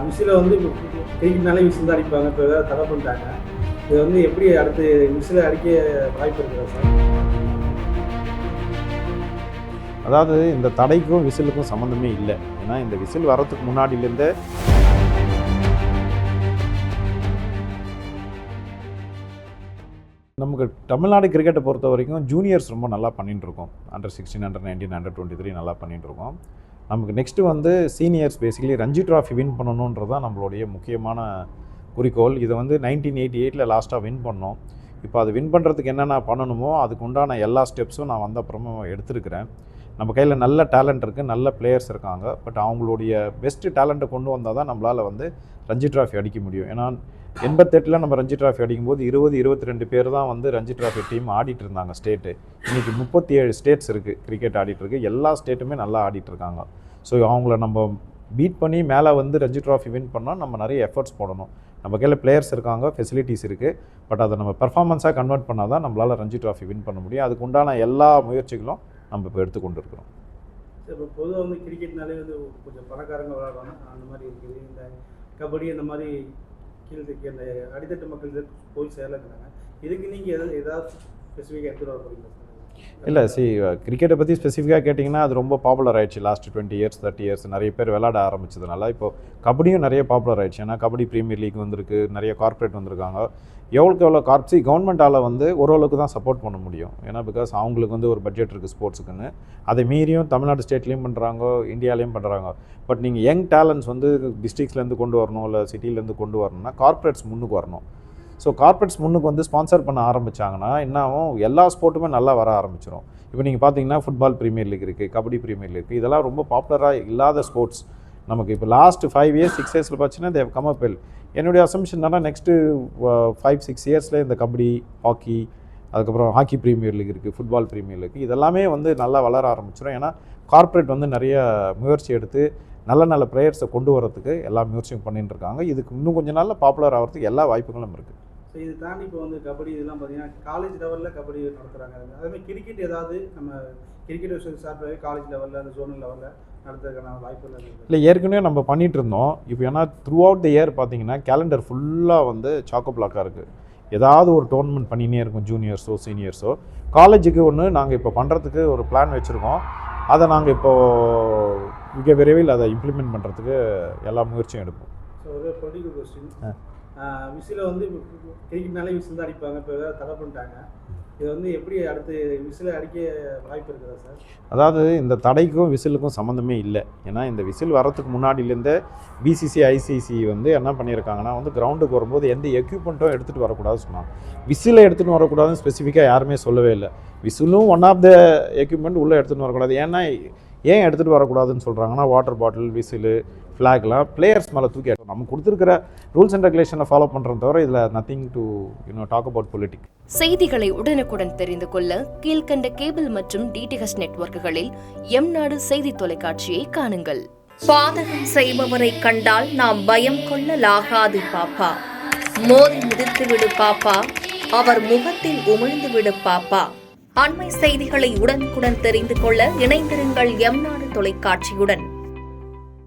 விசில வந்து கைக்கு மேலே விசில் தான் அடிப்பாங்க. இப்போ வேறு தடை பண்ணிட்டாங்க. இது வந்து எப்படி அடுத்து விசில அடிக்க வாய்ப்பு இருக்குதா சார்? அதாவது இந்த தடைக்கும் விசிலுக்கும் சம்மந்தமே இல்லை. ஏன்னா இந்த விசில் வர்றதுக்கு முன்னாடியிலேருந்தே நமக்கு தமிழ்நாடு கிரிக்கெட்டை பொறுத்த வரைக்கும் ஜூனியர்ஸ் ரொம்ப நல்லா பண்ணிட்டு இருக்கோம். அண்டர்-16, அண்டர்-19, அண்டர்-23 நல்லா பண்ணிட்டு இருக்கோம். நமக்கு நெக்ஸ்ட்டு வந்து seniors basically Ranji trophy win பண்ணணுன்றது தான் நம்மளுடைய முக்கியமான குறிக்கோள். இதை வந்து 1988 லாஸ்ட்டாக வின் பண்ணோம். இப்போ அது வின் பண்ணுறதுக்கு என்னென்ன பண்ணணுமோ அதுக்கு உண்டான எல்லா ஸ்டெப்ஸும் நான் வந்த அப்புறமும் எடுத்திருக்கிறேன். நம்ம கையில் நல்ல டேலண்ட் இருக்குது, நல்ல பிளேயர்ஸ் இருக்காங்க. பட் அவங்களுடைய பெஸ்ட்டு டேலண்ட்டை கொண்டு வந்தால் தான் நம்மளால் வந்து ரஞ்சி ட்ராஃபி அடிக்க முடியும். ஏன்னா 88 நம்ம ரஞ்சி ட்ராஃபி அடிக்கும்போது 22 பேர் தான் வந்து ரஞ்சி ட்ராஃபி டீம் ஆடிட்டு இருந்தாங்க ஸ்டேட்டு. இன்றைக்கி 37 ஸ்டேட்ஸ் இருக்குது கிரிக்கெட் ஆடிட்டுருக்கு. எல்லா ஸ்டேட்டுமே நல்லா ஆடிட்டுருக்காங்க. ஸோ அவங்கள நம்ம பீட் பண்ணி மேலே வந்து ரஞ்சி ட்ராஃபி வின் பண்ணால் நம்ம நிறைய எஃபர்ட்ஸ் போடணும். நம்ம கையில் பிளேயர்ஸ் இருக்காங்க, ஃபெசிலிட்டிஸ் இருக்குது. பட் அதை நம்ம பெர்ஃபார்மன்ஸாக கன்வெர்ட் பண்ணால் தான் நம்மளால் ரஞ்சி ட்ராஃபி வின் பண்ண முடியும். அதுக்கு உண்டான எல்லா முயற்சிகளும் நம்ம இப்போ எடுத்துக்கொண்டு இருக்கிறோம். இப்போ பொதுவாக வந்து கிரிக்கெட்னாலே வந்து கொஞ்சம் பணக்காரங்க விளையாடுவாங்க, அந்த மாதிரி இருக்குது. இந்த கபடி அந்த மாதிரி கீழே அந்த அடித்தட்டு மக்கள் போய் சேரலைங்கிறாங்க. இதுக்கு நீங்கள் ஏதாவது ஸ்பெசிஃபிக்காக எடுத்துகிட்டு வர போகிறீங்களா சார்? இல்லை, கிரிக்கெட்டை பற்றி ஸ்பெசிஃபிக்காக கேட்டிங்கன்னா அது ரொம்ப பாப்புலர் ஆகிடுச்சு. லாஸ்ட் 20 இயர்ஸ் 30 இயர்ஸ் நிறைய பேர் விளையாட ஆரம்பிச்சதுனால இப்போ கபடியும் நிறைய பாப்புலர் ஆகிடுச்சு. ஏன்னா கபடி ப்ரீமியர் லீக் வந்திருக்கு, நிறைய கார்ப்பரேட் வந்திருக்காங்க. எவ்வளோ கவர்மெண்ட்டால் வந்து ஓரளவுக்கு தான் சப்போர்ட் பண்ண முடியும். ஏன்னா பிகாஸ் அவங்களுக்கு வந்து ஒரு பட்ஜெட் இருக்குது ஸ்போர்ட்ஸுக்குன்னு. அதை மீறியும் தமிழ்நாடு ஸ்டேட்லேயும் பண்ணுறாங்க, இந்தியாவிலையும் பண்ணுறாங்க. பட் நீங்கள் யங் டேலண்ட்ஸ் வந்து டிஸ்ட்ரிக்ஸ்லேருந்து கொண்டு வரணும், இல்லை சிட்டிலேருந்து கொண்டு வரணும்னா கார்ப்பரேட்ஸ் முன்னுக்கு வரணும். ஸோ கார்ப்பரேட்ஸ் முன்னுக்கு வந்து ஸ்பான்சர் பண்ண ஆரம்பித்தாங்கன்னா என்னாகும், எல்லா ஸ்போர்ட்டுமே நல்லா வர ஆரம்பிச்சிடும். இப்போ நீங்கள் பார்த்தீங்கன்னா ஃபுட்பால் ப்ரீமியர் லீக் இருக்குது, கபடி ப்ரீமியர் லீக் இருக்குது. இதெல்லாம் ரொம்ப பாப்புலராக இல்லாத ஸ்போர்ட்ஸ். நமக்கு இப்போ லாஸ்ட் 5 இயர்ஸ் 6 இயர்ஸில் பார்த்தீங்கன்னா தேவ் கம் அப் வெல். என்னுடைய அசம்ஷன் என்னன்னா நெக்ஸ்ட்டு 5-6 இயர்ஸில் இந்த கபடி, ஹாக்கி, அதுக்கப்புறம் ஹாக்கி ப்ரீமியர் லீக் இருக்குது, ஃபுட்பால் ப்ரீமியர் லீக், இதெல்லாமே வந்து நல்லா வளர ஆரம்பிச்சிடும். ஏன்னா கார்ப்பரேட் வந்து நிறைய முயற்சி எடுத்து நல்ல பிளேயர்ஸை கொண்டு வரதுக்கு எல்லா முயற்சியும் பண்ணிட்டு இருக்காங்க. இதுக்கு இன்னும் கொஞ்சம் நாளில் பாப்புலர் ஆகிறதுக்கு எல்லா வாய்ப்புகளும் இருக்குது. ஸோ இது தாண்டி இப்போ வந்து கபடி இதெல்லாம் பார்த்தீங்கன்னா காலேஜ் லெவலில் கபடி நடத்துகிறாங்க. அதேமாதிரி கிரிக்கெட் ஏதாவது நம்ம கிரிக்கெட் சார்பாக காலேஜ் லெவலில் அந்த ஜோனல் லெவலில் நடத்துறதுக்கான வாய்ப்புகள் இல்லை, ஏற்கனவே நம்ம பண்ணிகிட்டு இருந்தோம். இப்போ ஏன்னா த்ரூ அவுட் த இயர் பார்த்தீங்கன்னா கேலண்டர் ஃபுல்லாக வந்து சாக்கோ பிளாக்காக இருக்குது. ஏதாவது ஒரு டோர்னமெண்ட் பண்ணினே இருக்கும், ஜூனியர்ஸோ சீனியர்ஸோ. காலேஜுக்கு ஒன்று நாங்கள் இப்போ பண்ணுறதுக்கு ஒரு பிளான் வச்சுருக்கோம். அதை நாங்கள் இப்போது மிக விரைவில் அதை இம்ப்ளிமெண்ட் பண்ணுறதுக்கு எல்லா முயற்சியும் எடுப்போம். ஸோ ஒரு பொலிட்டிக்கல் கொஸ்டின், விசில வந்து கிரிக்கெட் மேலே விசில் தான் அடிப்பாங்க, இப்போ வேறு தடை பண்ணிட்டாங்க. இது வந்து எப்படி அடுத்து விசில அடிக்க வாய்ப்பு இருக்குதா சார்? அதாவது இந்த தடைக்கும் விசிலுக்கும் சம்மந்தமே இல்லை. ஏன்னா இந்த விசில் வரத்துக்கு முன்னாடியிலேருந்தே பிசிசி ஐசிசி வந்து என்ன பண்ணியிருக்காங்கன்னா வந்து கிரவுண்டுக்கு வரும்போது எந்த எக்யூப்மெண்ட்டும் எடுத்துகிட்டு வரக்கூடாதுன்னு சொன்னாங்க. விசிலை எடுத்துகிட்டு வரக்கூடாதுன்னு ஸ்பெசிஃபிக்காக யாருமே சொல்லவே இல்லை. விசிலும் ஒன் ஆஃப் த எக்யூப்மெண்ட் உள்ளே எடுத்துகிட்டு வரக்கூடாது. ஏன் எடுத்துகிட்டு வரக்கூடாதுன்னு சொல்கிறாங்கன்னா வாட்டர் பாட்டில், விசிலு, ஃப்ளாக்லாம் பிளேயர்ஸ் மேலே தூக்கி நம்ம கொடுத்துருக்கிற ரூல்ஸ் அண்ட் ரெகுலேஷனை ஃபாலோ பண்ணுறத தவிர இதில் nothing to talk about politics. செய்திகளை உடனுக்குடன் தெரிந்து கொள்ள கீழ்கண்ட கேபிள் மற்றும் டிடிஹெச் நெட்வொர்க்குகளில் எம்நாடு செய்தி தொலைக்காட்சியை காணுங்கள். பாதகம் செய்பவரை கண்டால் நாம் பயம் கொள்ளலாகாது பாப்பா. மோதி மிதித்து விடு பாப்பா, அவர் முகத்தில் உமிழ்ந்து விடு பாப்பா. அண்மை செய்திகளை உடனுக்குடன் தெரிந்து கொள்ள இணைந்திருங்கள் எம்நாடு தொலைக்காட்சியுடன்.